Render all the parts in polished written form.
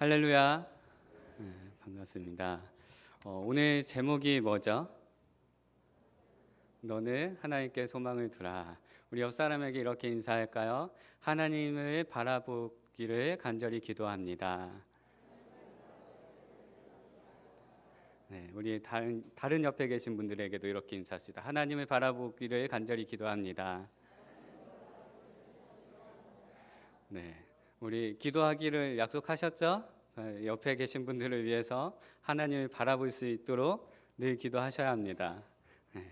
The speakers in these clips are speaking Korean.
할렐루야. 반갑습니다. 오늘 제목이 뭐죠? 너는 하나님께 소망을 두라. 우리 옆 사람에게 이렇게 인사할까요? 하나님을 바라보기를 간절히 기도합니다. 네, 우리 다른 옆에 계신 분들에게도 이렇게 인사합시다. 하나님을 바라보기를 간절히 기도합니다. 네, 우리 기도하기를 약속하셨죠? 옆에 계신 분들을 위해서 하나님을 바라볼 수 있도록 늘 기도하셔야 합니다. 네.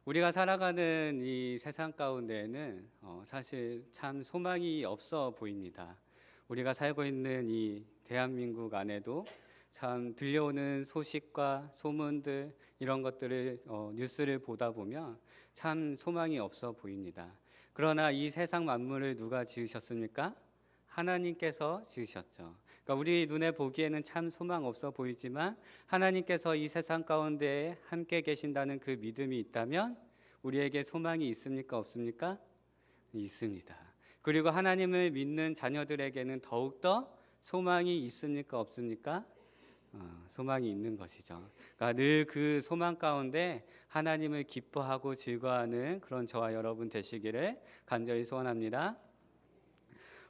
우리가 살아가는 이 세상 가운데에는 사실 참 소망이 없어 보입니다. 우리가 살고 있는 이 대한민국 안에도 참 들려오는 소식과 소문들 이런 것들을 뉴스를 보다 보면 참 소망이 없어 보입니다. 그러나 이 세상 만물을 누가 지으셨습니까? 하나님께서 지으셨죠. 그러니까 우리 눈에 보기에는 참 소망 없어 보이지만 하나님께서 이 세상 가운데 함께 계신다는 그 믿음이 있다면 우리에게 소망이 있습니까? 없습니까? 있습니다. 그리고 하나님을 믿는 자녀들에게는 더욱더 소망이 있습니까? 없습니까? 소망이 있는 것이죠. 그러니까 늘 그 소망 가운데 하나님을 기뻐하고 즐거워하는 그런 저와 여러분 되시기를 간절히 소원합니다.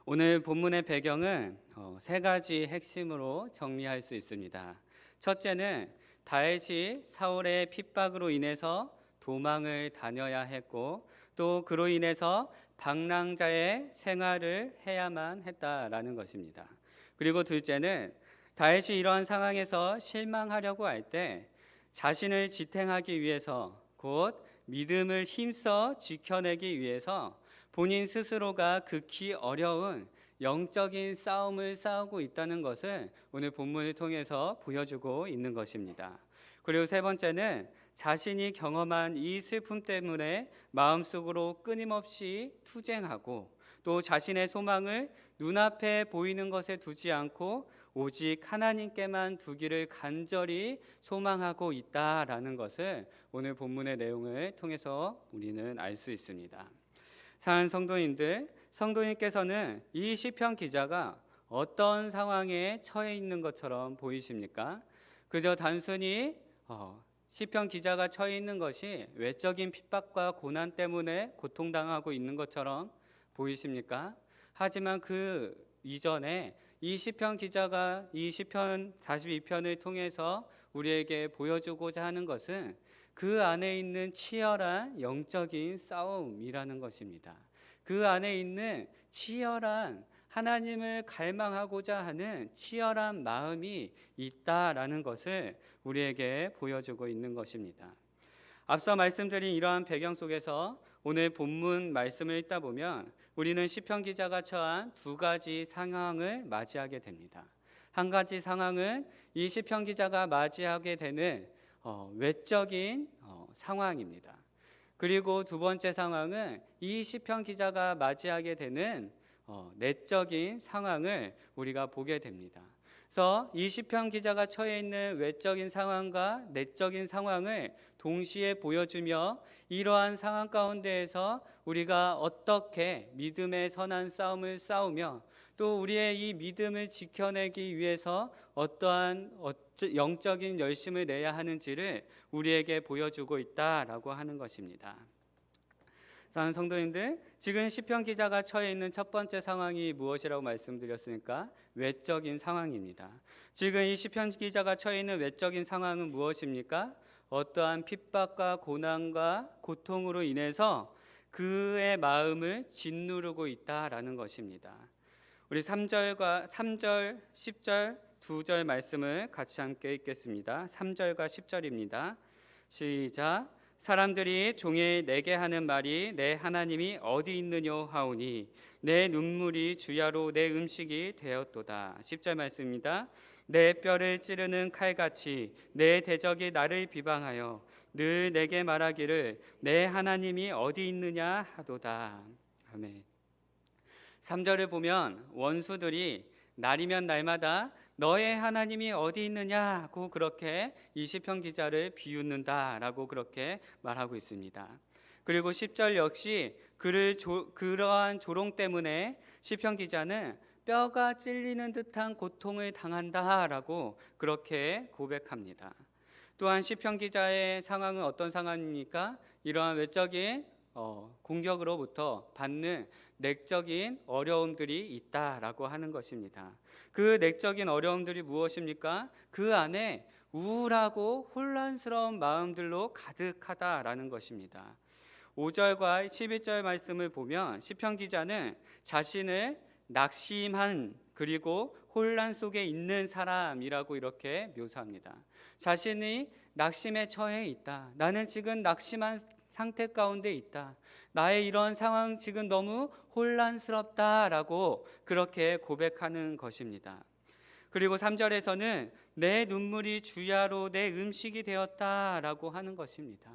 오늘 본문의 배경은 세 가지 핵심으로 정리할 수 있습니다. 첫째는 다윗이 사울의 핍박으로 인해서 도망을 다녀야 했고 또 그로 인해서 방랑자의 생활을 해야만 했다라는 것입니다. 그리고 둘째는 다윗이 이러한 상황에서 실망하려고 할 때 자신을 지탱하기 위해서 곧 믿음을 힘써 지켜내기 위해서 본인 스스로가 극히 어려운 영적인 싸움을 싸우고 있다는 것을 오늘 본문을 통해서 보여주고 있는 것입니다. 그리고 세 번째는 자신이 경험한 이 슬픔 때문에 마음속으로 끊임없이 투쟁하고 또 자신의 소망을 눈앞에 보이는 것에 두지 않고 오직 하나님께만 두기를 간절히 소망하고 있다라는 것을 오늘 본문의 내용을 통해서 우리는 알 수 있습니다. 사랑하는 성도님께서는 이 시편 기자가 어떤 상황에 처해 있는 것처럼 보이십니까? 그저 단순히 시편 기자가 처해 있는 것이 외적인 핍박과 고난 때문에 고통당하고 있는 것처럼 보이십니까? 하지만 그 이전에 이 시편 기자가 이 시편 42편을 통해서 우리에게 보여주고자 하는 것은 그 안에 있는 치열한 영적인 싸움이라는 것입니다. 그 안에 있는 치열한 하나님을 갈망하고자 하는 치열한 마음이 있다라는 것을 우리에게 보여주고 있는 것입니다. 앞서 말씀드린 이러한 배경 속에서 오늘 본문 말씀을 읽다 보면 우리는 시편 기자가 처한 두 가지 상황을 맞이하게 됩니다. 한 가지 상황은 이 시편 기자가 맞이하게 되는 외적인 상황입니다. 그리고 두 번째 상황은 이 시편 기자가 맞이하게 되는 내적인 상황을 우리가 보게 됩니다. 그래서 이 시편 기자가 처해 있는 외적인 상황과 내적인 상황을 동시에 보여주며 이러한 상황 가운데에서 우리가 어떻게 믿음의 선한 싸움을 싸우며 또 우리의 이 믿음을 지켜내기 위해서 어떠한 영적인 열심을 내야 하는지를 우리에게 보여주고 있다라고 하는 것입니다. 사랑하는 성도님들, 지금 시편 기자가 처해 있는 첫 번째 상황이 무엇이라고 말씀드렸습니까? 외적인 상황입니다. 지금 이 시편 기자가 처해 있는 외적인 상황은 무엇입니까? 어떠한 핍박과 고난과 고통으로 인해서 그의 마음을 짓누르고 있다라는 것입니다. 우리 3절, 10절, 2절 말씀을 같이 함께 읽겠습니다. 3절과 10절입니다. 시작. 사람들이 종일 내게 하는 말이 내 하나님이 어디 있느뇨 하오니 내 눈물이 주야로 내 음식이 되었도다. 10절 말씀입니다. 내 뼈를 찌르는 칼같이 내 대적이 나를 비방하여 늘 내게 말하기를 내 하나님이 어디 있느냐 하도다. 아멘. 3절을 보면 원수들이 날이면 날마다 너의 하나님이 어디 있느냐고 그렇게 이 시편 기자를 비웃는다라고 그렇게 말하고 있습니다. 그리고 10절 역시 그러한 조롱 때문에 시편 기자는 뼈가 찔리는 듯한 고통을 당한다라고 그렇게 고백합니다. 또한 시편 기자의 상황은 어떤 상황입니까? 이러한 외적인 공격으로부터 받는 내적인 어려움들이 있다라고 하는 것입니다. 그 내적인 어려움들이 무엇입니까? 그 안에 우울하고 혼란스러운 마음들로 가득하다라는 것입니다. 5절과 11절 말씀을 보면 시편 기자는 자신을 낙심한 그리고 혼란 속에 있는 사람이라고 이렇게 묘사합니다. 자신이 낙심에 처해 있다. 나는 지금 낙심한 상태 가운데 있다. 나의 이런 상황 지금 너무 혼란스럽다라고 그렇게 고백하는 것입니다. 그리고 3절에서는 내 눈물이 주야로 내 음식이 되었다라고 하는 것입니다.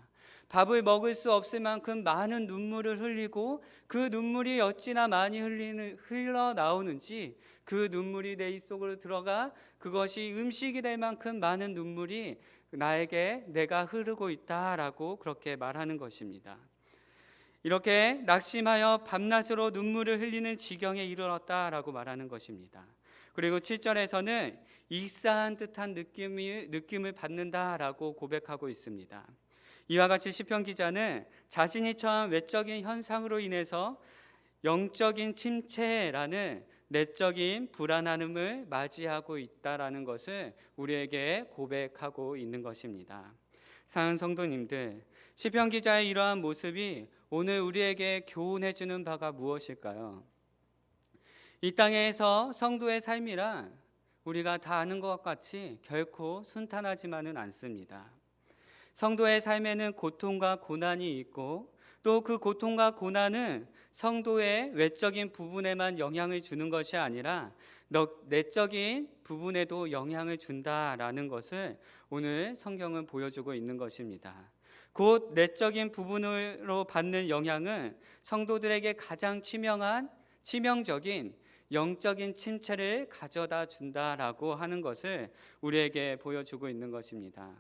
밥을 먹을 수 없을 만큼 많은 눈물을 흘리고 그 눈물이 어찌나 많이 흘러나오는지 그 눈물이 내 입속으로 들어가 그것이 음식이 될 만큼 많은 눈물이 나에게 내가 흐르고 있다라고 그렇게 말하는 것입니다. 이렇게 낙심하여 밤낮으로 눈물을 흘리는 지경에 이르렀다라고 말하는 것입니다. 그리고 7절에서는 익사한 듯한 느낌을 받는다라고 고백하고 있습니다. 이와 같이 시편 기자는 자신이 처한 외적인 현상으로 인해서 영적인 침체라는 내적인 불안함을 맞이하고 있다라는 것을 우리에게 고백하고 있는 것입니다. 사랑하는 성도님들, 시편 기자의 이러한 모습이 오늘 우리에게 교훈해 주는 바가 무엇일까요? 이 땅에서 성도의 삶이란 우리가 다 아는 것 같이 결코 순탄하지만은 않습니다. 성도의 삶에는 고통과 고난이 있고 또 그 고통과 고난은 성도의 외적인 부분에만 영향을 주는 것이 아니라 내적인 부분에도 영향을 준다라는 것을 오늘 성경은 보여주고 있는 것입니다. 곧 내적인 부분으로 받는 영향은 성도들에게 가장 치명적인 영적인 침체를 가져다 준다라고 하는 것을 우리에게 보여주고 있는 것입니다.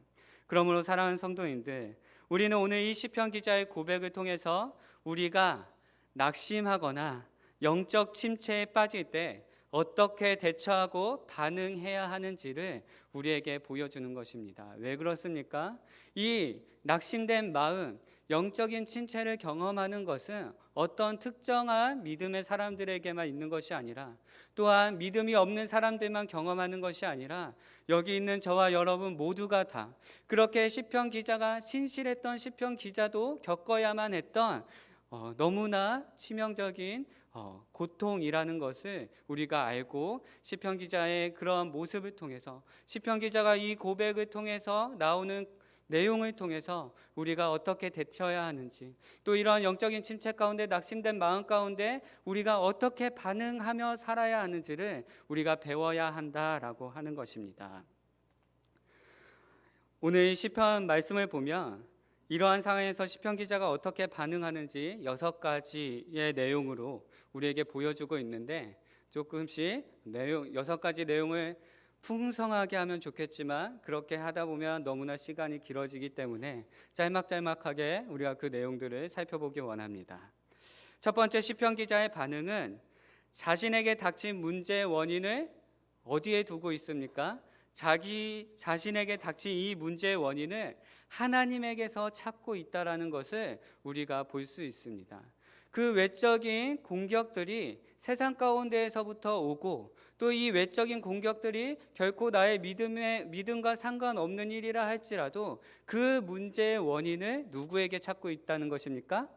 그러므로 사랑하는 성도님들, 우리는 오늘 이 시편 기자의 고백을 통해서 우리가 낙심하거나 영적 침체에 빠질 때 어떻게 대처하고 반응해야 하는지를 우리에게 보여주는 것입니다. 왜 그렇습니까? 이 낙심된 마음, 영적인 침체를 경험하는 것은 어떤 특정한 믿음의 사람들에게만 있는 것이 아니라 또한 믿음이 없는 사람들만 경험하는 것이 아니라 여기 있는 저와 여러분 모두가 다 그렇게 시편 기자가 신실했던 시편 기자도 겪어야만 했던 너무나 치명적인 고통이라는 것을 우리가 알고 시편 기자의 그런 모습을 통해서 시편 기자가 이 고백을 통해서 나오는 내용을 통해서 우리가 어떻게 대처해야 하는지 또 이러한 영적인 침체 가운데 낙심된 마음 가운데 우리가 어떻게 반응하며 살아야 하는지를 우리가 배워야 한다라고 하는 것입니다. 오늘 시편 말씀을 보면 이러한 상황에서 시편 기자가 어떻게 반응하는지 6가지의 내용으로 우리에게 보여주고 있는데 조금씩 6가지 내용을 풍성하게 하면 좋겠지만 그렇게 하다 보면 너무나 시간이 길어지기 때문에 짤막짤막하게 우리가 그 내용들을 살펴보기 원합니다. 첫 번째 시편 기자의 반응은 자신에게 닥친 문제의 원인을 어디에 두고 있습니까? 자기 자신에게 닥친 이 문제의 원인을 하나님에게서 찾고 있다라는 것을 우리가 볼 수 있습니다. 그 외적인 공격들이 세상 가운데에서부터 오고 또 이 외적인 공격들이 결코 나의 믿음과 상관없는 일이라 할지라도 그 문제의 원인을 누구에게 찾고 있다는 것입니까?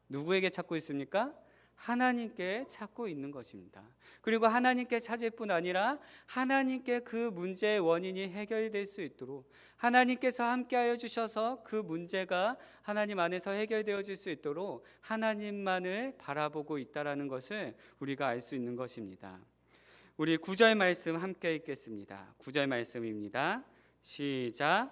누구에게 찾고 있습니까? 하나님께 찾고 있는 것입니다. 그리고 하나님께 찾을 뿐 아니라 하나님께 그 문제의 원인이 해결될 수 있도록 하나님께서 함께하여 주셔서 그 문제가 하나님 안에서 해결되어질 수 있도록 하나님만을 바라보고 있다는 것을 우리가 알 수 있는 것입니다. 우리 9절 말씀 함께 읽겠습니다. 9절 말씀입니다. 시작.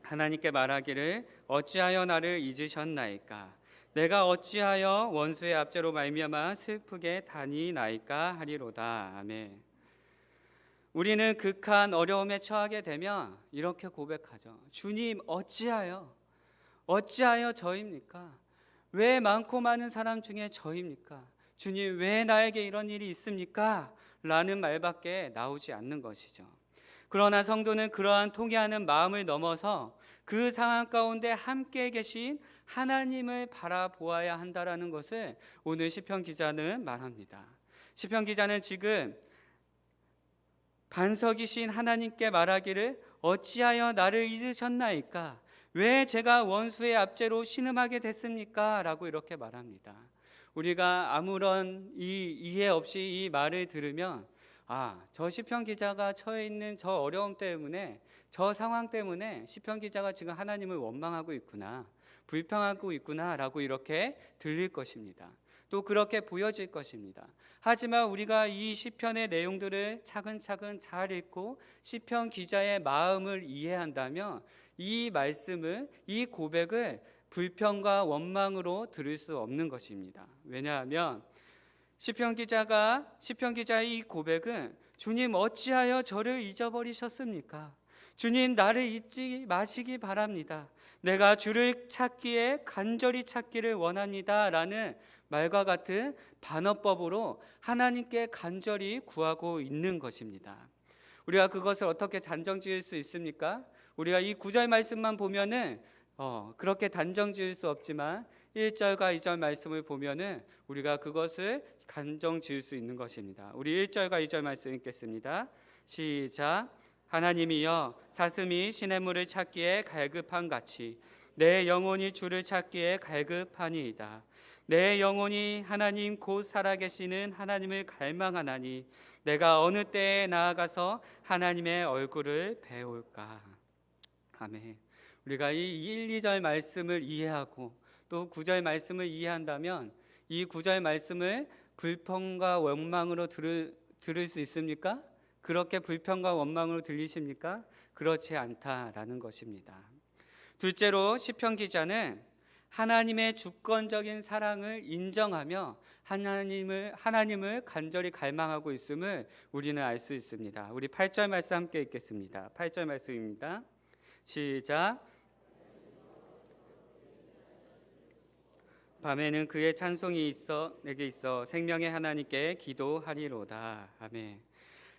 하나님께 말하기를 어찌하여 나를 잊으셨나이까? 내가 어찌하여 원수의 압제로 말미암아 슬프게 다니나이까 하리로다. 아멘. 우리는 극한 어려움에 처하게 되면 이렇게 고백하죠. 주님 어찌하여 저입니까? 왜 많고 많은 사람 중에 저입니까? 주님, 왜 나에게 이런 일이 있습니까? 라는 말밖에 나오지 않는 것이죠. 그러나 성도는 그러한 통회하는 마음을 넘어서 그 상황 가운데 함께 계신 하나님을 바라보아야 한다라는 것을 오늘 시편 기자는 말합니다. 시편 기자는 지금 반석이신 하나님께 말하기를 어찌하여 나를 잊으셨나이까? 왜 제가 원수의 압제로 신음하게 됐습니까? 라고 이렇게 말합니다. 우리가 아무런 이해 없이 이 말을 들으면 저 시편 기자가 처해 있는 저 어려움 때문에, 저 상황 때문에 시편 기자가 지금 하나님을 원망하고 있구나, 불평하고 있구나라고 이렇게 들릴 것입니다. 또 그렇게 보여질 것입니다. 하지만 우리가 이 시편의 내용들을 차근차근 잘 읽고 시편 기자의 마음을 이해한다면 이 말씀을, 이 고백을 불평과 원망으로 들을 수 없는 것입니다. 왜냐하면 시편 기자의 이 고백은 주님, 어찌하여 저를 잊어버리셨습니까? 주님, 나를 잊지 마시기 바랍니다. 내가 주를 찾기에 간절히 찾기를 원합니다 라는 말과 같은 반어법으로 하나님께 간절히 구하고 있는 것입니다. 우리가 그것을 어떻게 단정 지을 수 있습니까? 우리가 이 9절 말씀만 보면은 그렇게 단정 지을 수 없지만 1절과 2절 말씀을 보면은 우리가 그것을 단정 지을 수 있는 것입니다. 우리 1절과 2절 말씀 읽겠습니다. 시작. 하나님이여, 사슴이 시냇물을 찾기에 갈급한 같이 내 영혼이 주를 찾기에 갈급하니이다. 내 영혼이 하나님 곧 살아계시는 하나님을 갈망하나니 내가 어느 때에 나아가서 하나님의 얼굴을 배울까. 아멘. 우리가 이 1, 2절 말씀을 이해하고 또 9절 말씀을 이해한다면 이 9절 말씀을 불평과 원망으로 들을 수 있습니까? 그렇게 불평과 원망으로 들리십니까? 그렇지 않다라는 것입니다. 둘째로 시편 기자는 하나님의 주권적인 사랑을 인정하며 하나님을 간절히 갈망하고 있음을 우리는 알 수 있습니다. 우리 8절 말씀 함께 읽겠습니다. 8절 말씀입니다. 시작. 밤에는 그의 찬송이 내게 있어 생명의 하나님께 기도하리로다. 아멘.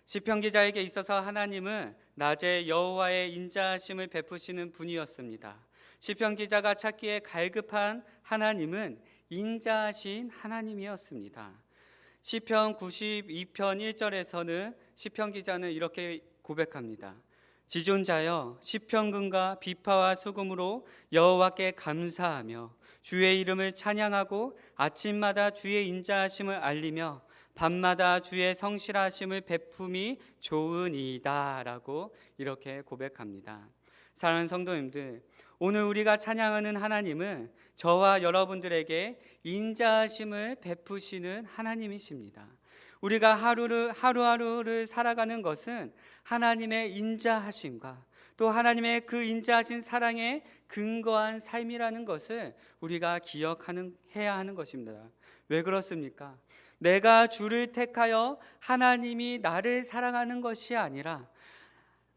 시편 기자에게 있어서 하나님은 낮에 여호와의 인자하심을 베푸시는 분이었습니다. 시편 기자가 찾기에 갈급한 하나님은 인자하신 하나님이었습니다. 시편 92편 1절에서는 시편 기자는 이렇게 고백합니다. 지존자여, 시편금과 비파와 수금으로 여호와께 감사하며 주의 이름을 찬양하고 아침마다 주의 인자하심을 알리며 밤마다 주의 성실하심을 베품이 좋으니이다 라고 이렇게 고백합니다. 사랑하는 성도님들, 오늘 우리가 찬양하는 하나님은 저와 여러분들에게 인자하심을 베푸시는 하나님이십니다. 우리가 하루하루를 살아가는 것은 하나님의 인자하심과 또 하나님의 그 인자하신 사랑에 근거한 삶이라는 것을 우리가 기억해야 하는 것입니다. 왜 그렇습니까? 내가 주를 택하여 하나님이 나를 사랑하는 것이 아니라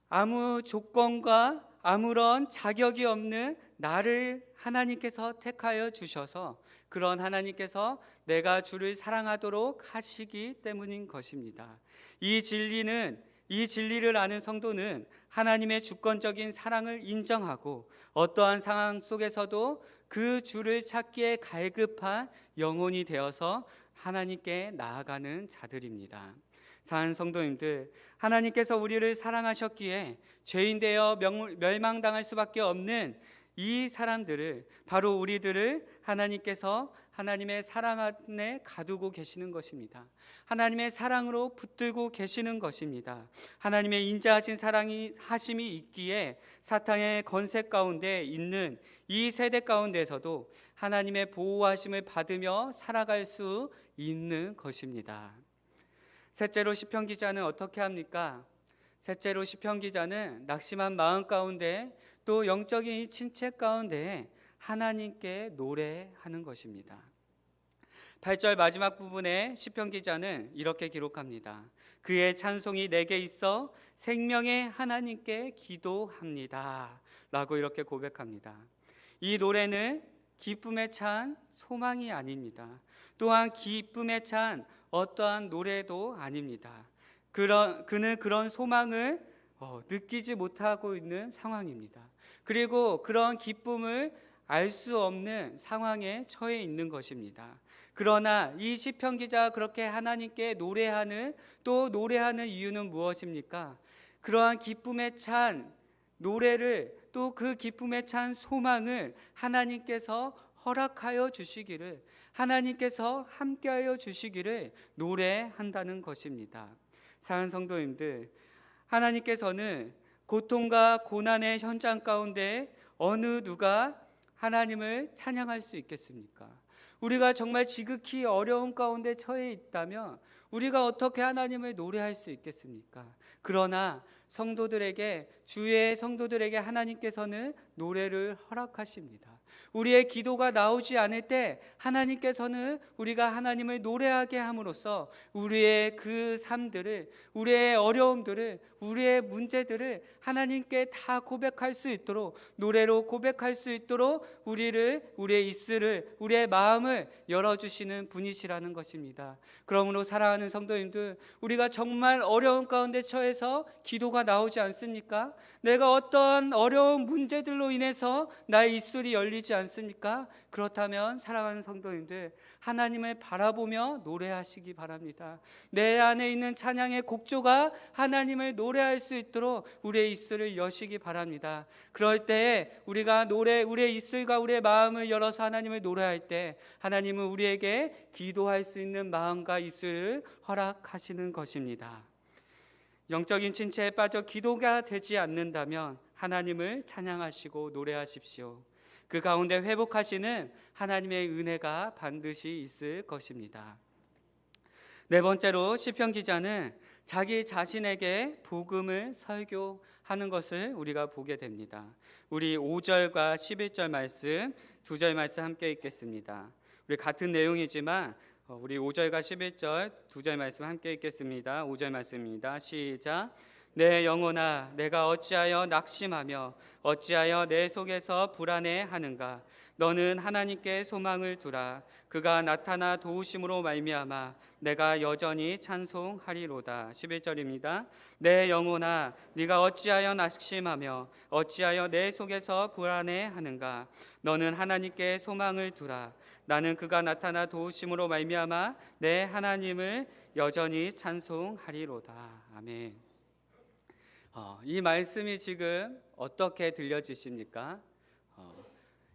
아무 조건과 아무런 자격이 없는 나를 하나님께서 택하여 주셔서 그런 하나님께서 내가 주를 사랑하도록 하시기 때문인 것입니다. 이 진리를 아는 성도는 하나님의 주권적인 사랑을 인정하고 어떠한 상황 속에서도 그 주를 찾기에 갈급한 영혼이 되어서 하나님께 나아가는 자들입니다. 사랑하는 성도님들, 하나님께서 우리를 사랑하셨기에 죄인 되어 멸망당할 수밖에 없는 이 사람들을, 바로 우리들을 하나님께서 하나님의 사랑 안에 가두고 계시는 것입니다. 하나님의 사랑으로 붙들고 계시는 것입니다. 하나님의 인자하신 하심이 있기에 사탄의 건세 가운데 있는 이 세대 가운데서도 하나님의 보호하심을 받으며 살아갈 수 있는 것입니다. 셋째로 시편 기자는 어떻게 합니까? 셋째로 시편 기자는 낙심한 마음 가운데 또 영적인 이 침체 가운데 하나님께 노래하는 것입니다. 8절 마지막 부분에 시편 기자는 이렇게 기록합니다. 그의 찬송이 내게 있어 생명의 하나님께 기도합니다 라고 이렇게 고백합니다. 이 노래는 기쁨에 찬 소망이 아닙니다. 또한 기쁨에 찬 어떠한 노래도 아닙니다. 그는 그런 소망을 느끼지 못하고 있는 상황입니다. 그리고 그런 기쁨을 알 수 없는 상황에 처해 있는 것입니다. 그러나 이 시편 기자가 그렇게 하나님께 노래하는 이유는 무엇입니까? 그러한 기쁨에 찬 노래를, 또 그 기쁨에 찬 소망을 하나님께서 허락하여 주시기를, 하나님께서 함께하여 주시기를 노래한다는 것입니다. 사랑하는 성도님들, 하나님께서는 고통과 고난의 현장 가운데 어느 누가 하나님을 찬양할 수 있겠습니까? 우리가 정말 지극히 어려운 가운데 처해 있다면 우리가 어떻게 하나님을 노래할 수 있겠습니까? 그러나 주의 성도들에게 하나님께서는 노래를 허락하십니다. 우리의 기도가 나오지 않을 때 하나님께서는 우리가 하나님을 노래하게 함으로써 우리의 그 삶들을, 우리의 어려움들을, 우리의 문제들을 하나님께 다 고백할 수 있도록, 노래로 고백할 수 있도록 우리의 입술을, 우리의 마음을 열어주시는 분이시라는 것입니다. 그러므로 사랑하는 성도님들, 우리가 정말 어려운 가운데 처해서 기도가 나오지 않습니까? 내가 어떤 어려운 문제들로 인해서 나의 입술이 열리지 않습니까? 그렇다면 사랑하는 성도님들, 하나님을 바라보며 노래하시기 바랍니다. 내 안에 있는 찬양의 곡조가 하나님을 노래할 수 있도록 우리의 입술을 여시기 바랍니다. 그럴 때에 우리의 입술과 우리의 마음을 열어서 하나님을 노래할 때 하나님은 우리에게 기도할 수 있는 마음과 입술을 허락하시는 것입니다. 영적인 침체에 빠져 기도가 되지 않는다면 하나님을 찬양하시고 노래하십시오. 그 가운데 회복하시는 하나님의 은혜가 반드시 있을 것입니다. 네 번째로 시편 기자는 자기 자신에게 복음을 설교하는 것을 우리가 보게 됩니다. 우리 5절과 11절 말씀, 2절 말씀 함께 읽겠습니다. 우리 같은 내용이지만 우리 5절과 11절 2절 말씀 함께 읽겠습니다. 5절 말씀입니다. 시작. 내 영혼아, 내가 어찌하여 낙심하며 어찌하여 내 속에서 불안해하는가? 너는 하나님께 소망을 두라. 그가 나타나 도우심으로 말미암아 내가 여전히 찬송하리로다. 11절입니다. 내 영혼아, 네가 어찌하여 낙심하며 어찌하여 내 속에서 불안해하는가? 너는 하나님께 소망을 두라. 나는 그가 나타나 도우심으로 말미암아 내 하나님을 여전히 찬송하리로다. 아멘. 이 말씀이 지금 어떻게 들려지십니까?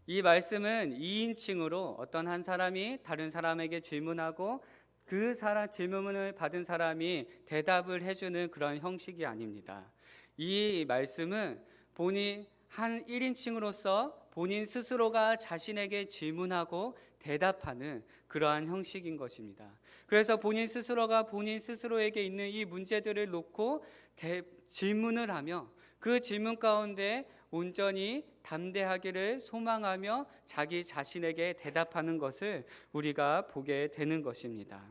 이 말씀은 2인칭으로 어떤 한 사람이 다른 사람에게 질문하고 그 질문을 받은 사람이 대답을 해주는 그런 형식이 아닙니다. 이 말씀은 한 1인칭으로서 본인 스스로가 자신에게 질문하고 대답하는 그러한 형식인 것입니다. 그래서 본인 스스로가 본인 스스로에게 있는 이 문제들을 놓고 질문을 하며 그 질문 가운데 온전히 담대하기를 소망하며 자기 자신에게 대답하는 것을 우리가 보게 되는 것입니다.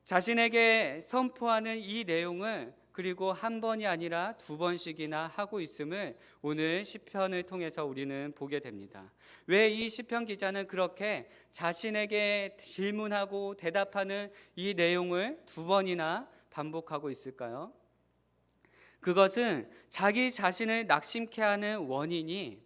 자신에게 선포하는 이 내용을 그리고 한 번이 아니라 2번씩이나 하고 있음을 오늘 시편을 통해서 우리는 보게 됩니다. 왜 이 시편 기자는 그렇게 자신에게 질문하고 대답하는 이 내용을 2번이나 반복하고 있을까요? 그것은 자기 자신을 낙심케 하는 원인이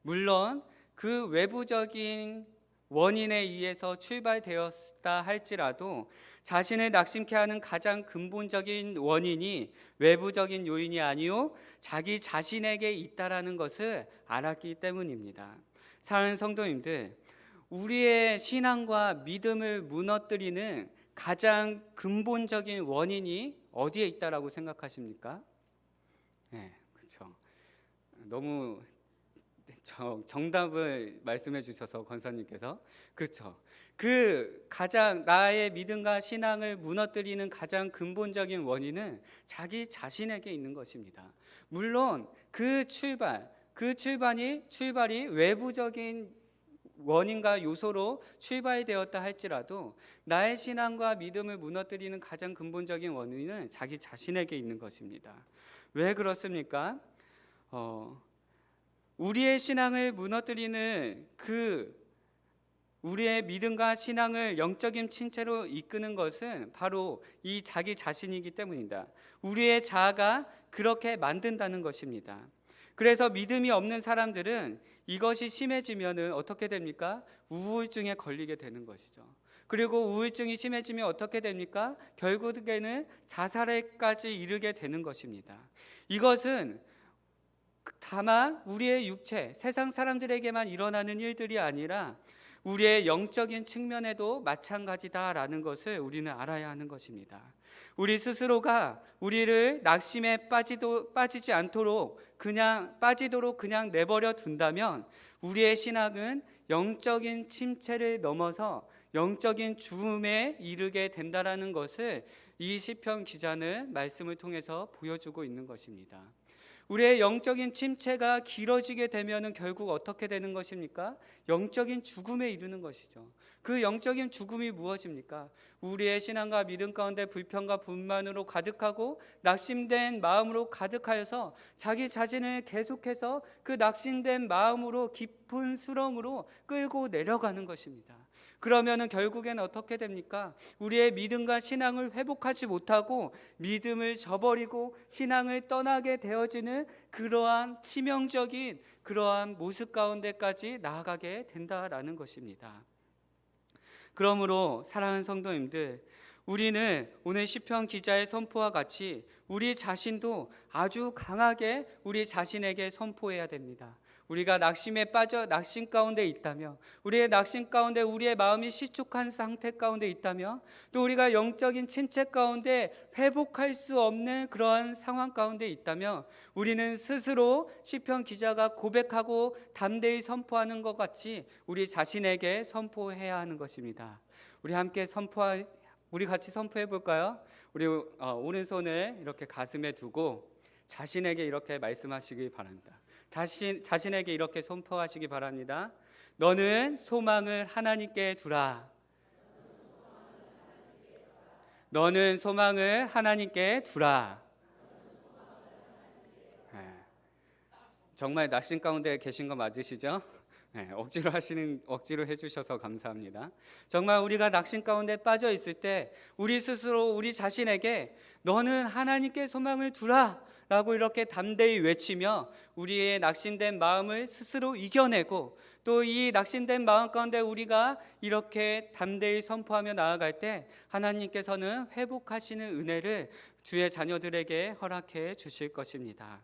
물론 그 외부적인 원인에 의해서 출발되었다 할지라도 자신을 낙심케 하는 가장 근본적인 원인이 외부적인 요인이 아니요 자기 자신에게 있다라는 것을 알았기 때문입니다. 사랑하는 성도님들, 우리의 신앙과 믿음을 무너뜨리는 가장 근본적인 원인이 어디에 있다라고 생각하십니까? 네, 그렇죠. 너무 정답을 말씀해 주셔서 권사님께서 그렇죠. 그 가장 나의 믿음과 신앙을 무너뜨리는 가장 근본적인 원인은 자기 자신에게 있는 것입니다. 물론 그 출발이 외부적인 원인과 요소로 출발되었다 할지라도 나의 신앙과 믿음을 무너뜨리는 가장 근본적인 원인은 자기 자신에게 있는 것입니다. 왜 그렇습니까? 우리의 신앙을 무너뜨리는 그 우리의 믿음과 신앙을 영적인 침체로 이끄는 것은 바로 이 자기 자신이기 때문이다. 우리의 자아가 그렇게 만든다는 것입니다. 그래서 믿음이 없는 사람들은 이것이 심해지면 어떻게 됩니까? 우울증에 걸리게 되는 것이죠. 그리고 우울증이 심해지면 어떻게 됩니까? 결국에는 자살에까지 이르게 되는 것입니다. 이것은 다만 우리의 육체, 세상 사람들에게만 일어나는 일들이 아니라 우리의 영적인 측면에도 마찬가지다라는 것을 우리는 알아야 하는 것입니다. 우리 스스로가 우리를 낙심에 빠지지 않도록 그냥 내버려 둔다면 우리의 신앙은 영적인 침체를 넘어서 영적인 죽음에 이르게 된다라는 것을 이 시편 기자는 말씀을 통해서 보여주고 있는 것입니다. 우리의 영적인 침체가 길어지게 되면 결국 어떻게 되는 것입니까? 영적인 죽음에 이르는 것이죠. 그 영적인 죽음이 무엇입니까? 우리의 신앙과 믿음 가운데 불평과 분만으로 가득하고 낙심된 마음으로 가득하여서 자기 자신을 계속해서 그 낙심된 마음으로 깊은 수렁으로 끌고 내려가는 것입니다. 그러면 결국엔 어떻게 됩니까? 우리의 믿음과 신앙을 회복하지 못하고 믿음을 저버리고 신앙을 떠나게 되어지는 그러한 치명적인 그러한 모습 가운데까지 나아가게 된다라는 것입니다. 그러므로 사랑하는 성도님들, 우리는 오늘 시편 기자의 선포와 같이 우리 자신도 아주 강하게 우리 자신에게 선포해야 됩니다. 우리가 낙심에 빠져 낙심 가운데 있다며, 우리의 낙심 가운데 우리의 마음이 실족한 상태 가운데 있다며, 또 우리가 영적인 침체 가운데 회복할 수 없는 그러한 상황 가운데 있다며, 우리는 스스로 시편 기자가 고백하고 담대히 선포하는 것 같이 우리 자신에게 선포해야 하는 것입니다. 우리 같이 선포해 볼까요? 우리 오른손을 이렇게 가슴에 두고 자신에게 이렇게 말씀하시기 바랍니다. 자신에게 이렇게 선포하시기 바랍니다. 너는 소망을 하나님께 두라. 너는 소망을 하나님께 두라. 정말 낙심 가운데 계신 거 맞으시죠? 억지로 해주셔서 감사합니다. 정말 우리가 낙심 가운데 빠져 있을 때 우리 스스로 우리 자신에게 너는 하나님께 소망을 두라 라고 이렇게 담대히 외치며 우리의 낙심된 마음을 스스로 이겨내고 또 이 낙심된 마음 가운데 우리가 이렇게 담대히 선포하며 나아갈 때 하나님께서는 회복하시는 은혜를 주의 자녀들에게 허락해 주실 것입니다.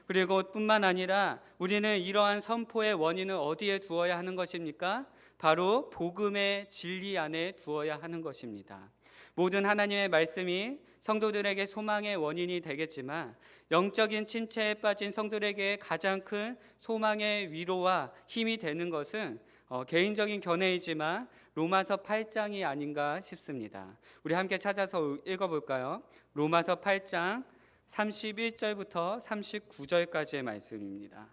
그리고 뿐만 아니라 우리는 이러한 선포의 원인을 어디에 두어야 하는 것입니까? 바로 복음의 진리 안에 두어야 하는 것입니다. 모든 하나님의 말씀이 성도들에게 소망의 원인이 되겠지만 영적인 침체에 빠진 성도들에게 가장 큰 소망의 위로와 힘이 되는 것은 개인적인 견해이지만 로마서 8장이 아닌가 싶습니다. 우리 함께 찾아서 읽어볼까요? 로마서 8장 31절부터 39절까지의 말씀입니다.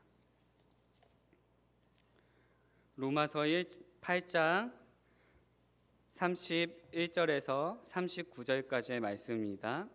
로마서 8장 31절에서 39절까지의 말씀입니다.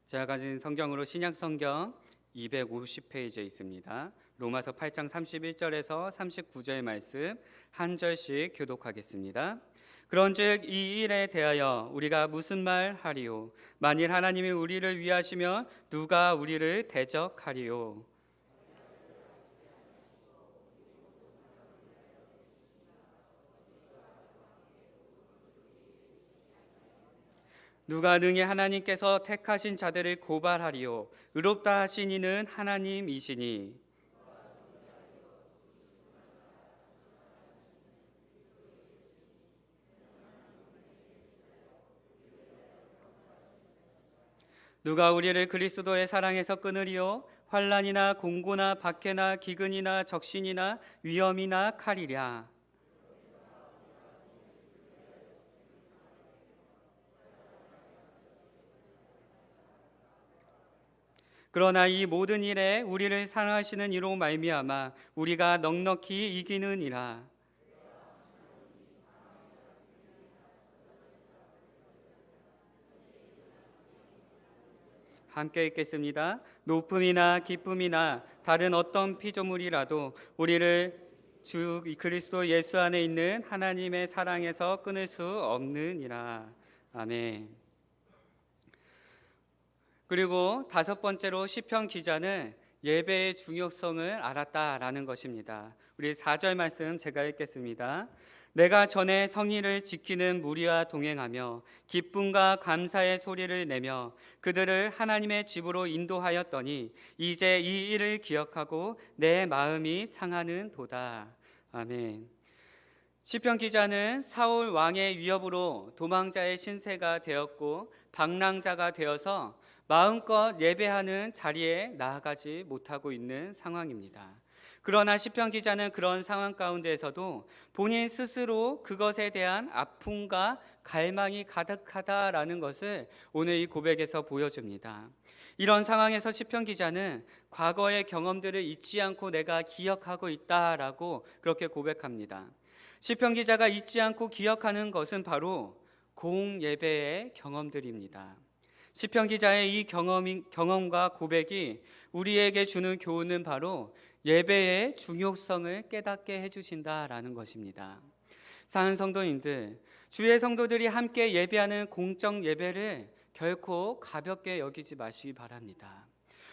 제가 가진 성경으로 신약성경 250페이지에 있습니다. 로마서 8장 31절에서 39절의 말씀 한 절씩 교독하겠습니다. 그런즉 이 일에 대하여 우리가 무슨 말 하리요? 만일 하나님이 우리를 위하시면 누가 우리를 대적하리요? 누가 능히 하나님께서 택하신 자들을 고발하리요? 의롭다 하신 이는 하나님이시니. 누가 우리를 그리스도의 사랑에서 끊으리요? 환난이나 공고나 박해나 기근이나 적신이나 위험이나 칼이랴. 그러나 이 모든 일에 우리를 사랑하시는 이로 말미암아 우리가 넉넉히 이기느니라. 함께 읽겠습니다. 높음이나 기쁨이나 다른 어떤 피조물이라도 우리를 주 그리스도 예수 안에 있는 하나님의 사랑에서 끊을 수 없느니라. 아멘. 그리고 다섯 번째로 시편 기자는 예배의 중요성을 알았다라는 것입니다. 우리 4절 말씀 제가 읽겠습니다. 내가 전에 성의를 지키는 무리와 동행하며 기쁨과 감사의 소리를 내며 그들을 하나님의 집으로 인도하였더니 이제 이 일을 기억하고 내 마음이 상하는 도다. 아멘. 시편 기자는 사울 왕의 위협으로 도망자의 신세가 되었고 방랑자가 되어서 마음껏 예배하는 자리에 나아가지 못하고 있는 상황입니다. 그러나 시편 기자는 그런 상황 가운데에서도 본인 스스로 그것에 대한 아픔과 갈망이 가득하다라는 것을 오늘 이 고백에서 보여줍니다. 이런 상황에서 시편 기자는 과거의 경험들을 잊지 않고 내가 기억하고 있다라고 그렇게 고백합니다. 시편 기자가 잊지 않고 기억하는 것은 바로 공예배의 경험들입니다. 시편 기자의 이 경험과 고백이 우리에게 주는 교훈은 바로 예배의 중요성을 깨닫게 해주신다라는 것입니다. 사랑하는 성도님들, 주의 성도들이 함께 예배하는 공적 예배를 결코 가볍게 여기지 마시기 바랍니다.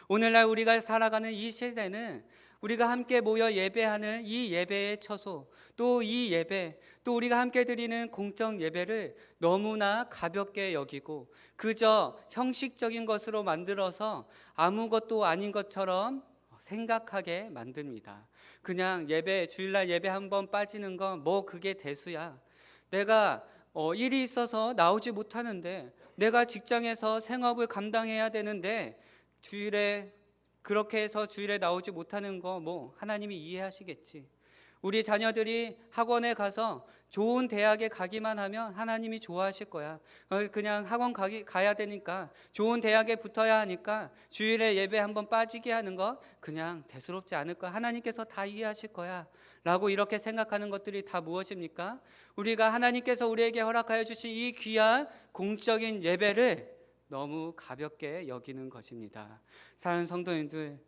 오늘날 우리가 살아가는 이 시대는 우리가 함께 모여 예배하는 이 예배의 처소, 또 이 예배, 또 우리가 함께 드리는 공적 예배를 너무나 가볍게 여기고 그저 형식적인 것으로 만들어서 아무것도 아닌 것처럼 생각하게 만듭니다. 그냥 예배, 주일날 예배 한번 빠지는 건 뭐 그게 대수야. 내가 일이 있어서 나오지 못하는데, 내가 직장에서 생업을 감당해야 되는데 주일에 그렇게 해서 주일에 나오지 못하는 거 뭐 하나님이 이해하시겠지. 우리 자녀들이 학원에 가서 좋은 대학에 가기만 하면 하나님이 좋아하실 거야. 그냥 학원 가야 되니까, 좋은 대학에 붙어야 하니까 주일에 예배 한번 빠지게 하는 거 그냥 대수롭지 않을 거야. 하나님께서 다 이해하실 거야 라고 이렇게 생각하는 것들이 다 무엇입니까? 우리가 하나님께서 우리에게 허락하여 주신 이 귀한 공적인 예배를 너무 가볍게 여기는 것입니다. 사랑하는 성도님들,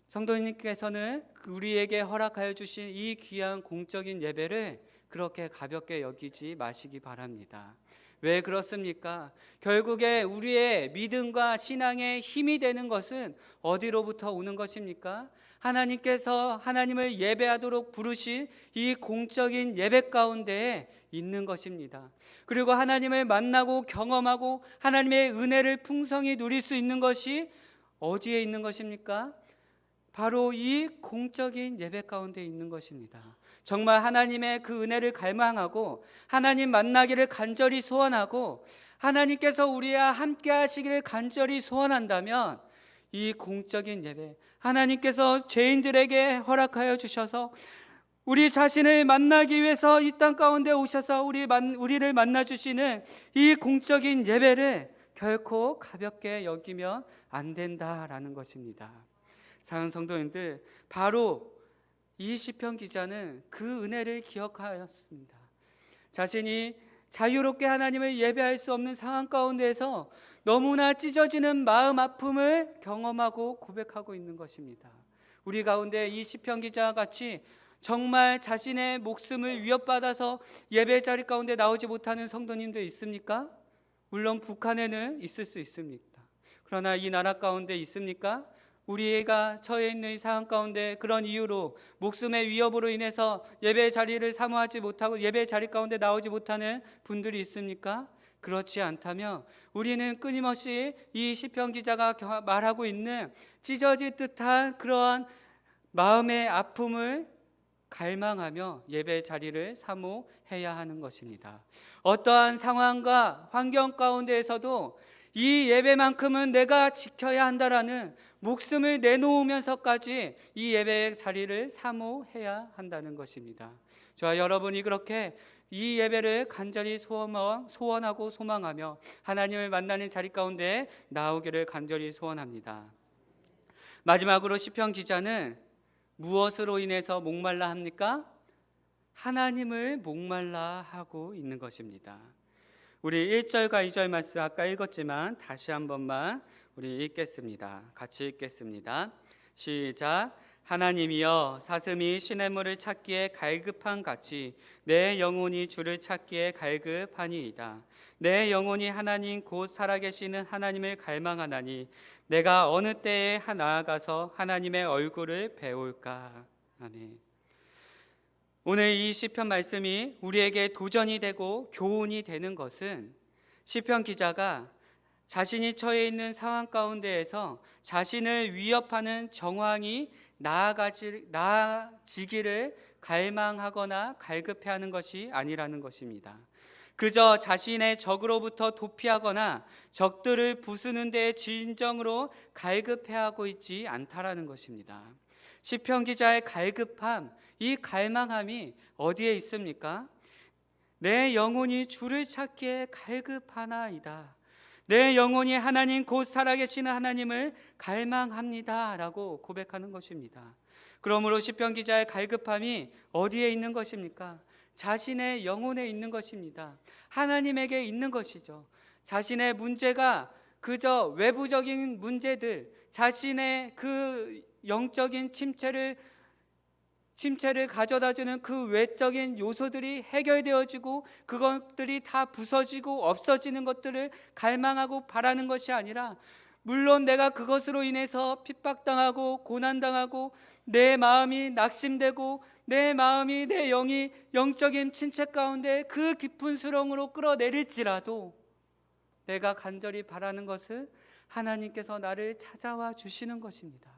성도님께서는 우리에게 허락하여 주신 이 귀한 공적인 예배를 그렇게 가볍게 여기지 마시기 바랍니다. 왜 그렇습니까? 결국에 우리의 믿음과 신앙의 힘이 되는 것은 어디로부터 오는 것입니까? 하나님께서 하나님을 예배하도록 부르신 이 공적인 예배 가운데에 있는 것입니다. 그리고 하나님을 만나고 경험하고 하나님의 은혜를 풍성히 누릴 수 있는 것이 어디에 있는 것입니까? 바로 이 공적인 예배 가운데 있는 것입니다. 정말 하나님의 그 은혜를 갈망하고 하나님 만나기를 간절히 소원하고 하나님께서 우리와 함께 하시기를 간절히 소원한다면 이 공적인 예배, 하나님께서 죄인들에게 허락하여 주셔서 우리 자신을 만나기 위해서 이 땅 가운데 오셔서 우리를 만나주시는 이 공적인 예배를 결코 가볍게 여기면 안 된다라는 것입니다. 사랑하는 성도님들, 바로 이 시편 기자는 그 은혜를 기억하였습니다. 자신이 자유롭게 하나님을 예배할 수 없는 상황 가운데에서 너무나 찢어지는 마음 아픔을 경험하고 고백하고 있는 것입니다. 우리 가운데 이 시편 기자와 같이 정말 자신의 목숨을 위협받아서 예배 자리 가운데 나오지 못하는 성도님도 있습니까? 물론 북한에는 있을 수 있습니다. 그러나 이 나라 가운데 있습니까? 우리가 처해 있는 이 상황 가운데 그런 이유로 목숨의 위협으로 인해서 예배 자리를 사모하지 못하고 예배 자리 가운데 나오지 못하는 분들이 있습니까? 그렇지 않다면 우리는 끊임없이 이 시편 기자가 말하고 있는 찢어질 듯한 그러한 마음의 아픔을 갈망하며 예배 자리를 사모해야 하는 것입니다. 어떠한 상황과 환경 가운데에서도 이 예배만큼은 내가 지켜야 한다라는 목숨을 내놓으면서까지 이 예배의 자리를 사모해야 한다는 것입니다. 저와 여러분이 그렇게 이 예배를 간절히 소원하고 소망하며 하나님을 만나는 자리 가운데 나오기를 간절히 소원합니다. 마지막으로 시편 기자는 무엇으로 인해서 목말라 합니까? 하나님을 목말라 하고 있는 것입니다. 우리 1절과 2절 말씀 아까 읽었지만 다시 한 번만 우리 읽겠습니다. 같이 읽겠습니다. 시작. 하나님이여, 사슴이 시냇물을 찾기에 갈급한 같이 내 영혼이 주를 찾기에 갈급하니이다. 내 영혼이 하나님 곧 살아계시는 하나님을 갈망하나니 내가 어느 때에 나아가서 하나님의 얼굴을 배울까. 아멘. 오늘 이 시편 말씀이 우리에게 도전이 되고 교훈이 되는 것은 시편 기자가 자신이 처해 있는 상황 가운데에서 자신을 위협하는 정황이 나아지기를 갈망하거나 갈급해하는 것이 아니라는 것입니다. 그저 자신의 적으로부터 도피하거나 적들을 부수는 데 진정으로 갈급해하고 있지 않다라는 것입니다. 시편 기자의 갈급함, 이 갈망함이 어디에 있습니까? 내 영혼이 주를 찾기에 갈급하나이다. 내 영혼이 하나님 곧 살아계시는 하나님을 갈망합니다 라고 고백하는 것입니다. 그러므로 시편 기자의 갈급함이 어디에 있는 것입니까? 자신의 영혼에 있는 것입니다. 하나님에게 있는 것이죠. 자신의 문제가 그저 외부적인 문제들, 자신의 그 영적인 침체를 가져다주는 그 외적인 요소들이 해결되어지고 그것들이 다 부서지고 없어지는 것들을 갈망하고 바라는 것이 아니라, 물론 내가 그것으로 인해서 핍박당하고 고난당하고 내 마음이 낙심되고 내 마음이, 내 영이 영적인 침체 가운데 그 깊은 수렁으로 끌어내릴지라도 내가 간절히 바라는 것은 하나님께서 나를 찾아와 주시는 것입니다.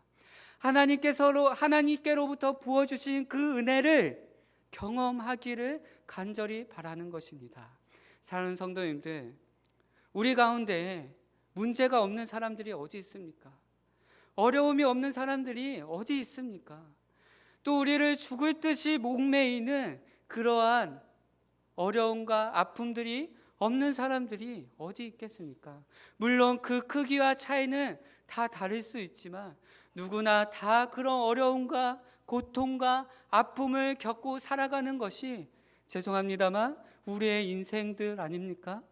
하나님께로부터 부어주신 그 은혜를 경험하기를 간절히 바라는 것입니다. 사랑하는 성도님들, 우리 가운데 문제가 없는 사람들이 어디 있습니까? 어려움이 없는 사람들이 어디 있습니까? 또 우리를 죽을 듯이 목매이는 그러한 어려움과 아픔들이 없는 사람들이 어디 있겠습니까? 물론 그 크기와 차이는 다 다를 수 있지만 누구나 다 그런 어려움과 고통과 아픔을 겪고 살아가는 것이, 죄송합니다만, 우리의 인생들 아닙니까?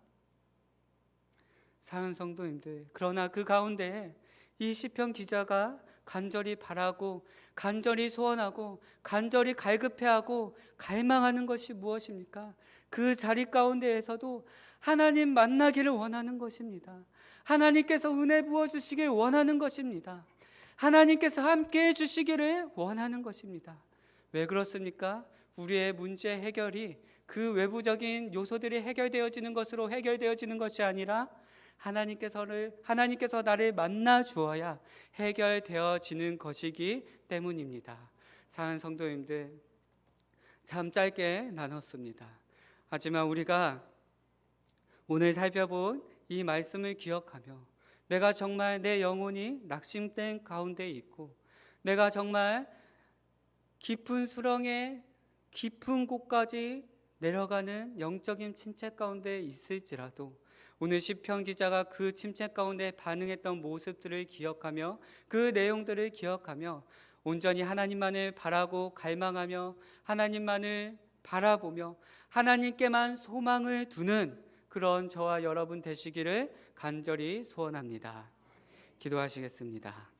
사랑하는 성도님들, 그러나 그 가운데 이 시편 기자가 간절히 바라고 간절히 소원하고 간절히 갈급해하고 갈망하는 것이 무엇입니까? 그 자리 가운데에서도 하나님 만나기를 원하는 것입니다. 하나님께서 은혜 부어주시길 원하는 것입니다. 하나님께서 함께 해주시기를 원하는 것입니다. 왜 그렇습니까? 우리의 문제 해결이 그 외부적인 요소들이 해결되어지는 것으로 해결되어지는 것이 아니라 하나님께서 나를 만나 주어야 해결되어지는 것이기 때문입니다. 사랑하는 성도님들, 참 짧게 나눴습니다. 하지만 우리가 오늘 살펴본 이 말씀을 기억하며 내가 정말 내 영혼이 낙심된 가운데 있고 내가 정말 깊은 수렁에 깊은 곳까지 내려가는 영적인 침체 가운데 있을지라도 오늘 시편 기자가 그 침체 가운데 반응했던 모습들을 기억하며 그 내용들을 기억하며 온전히 하나님만을 바라고 갈망하며 하나님만을 바라보며 하나님께만 소망을 두는 그런 저와 여러분 되시기를 간절히 소원합니다. 기도하시겠습니다.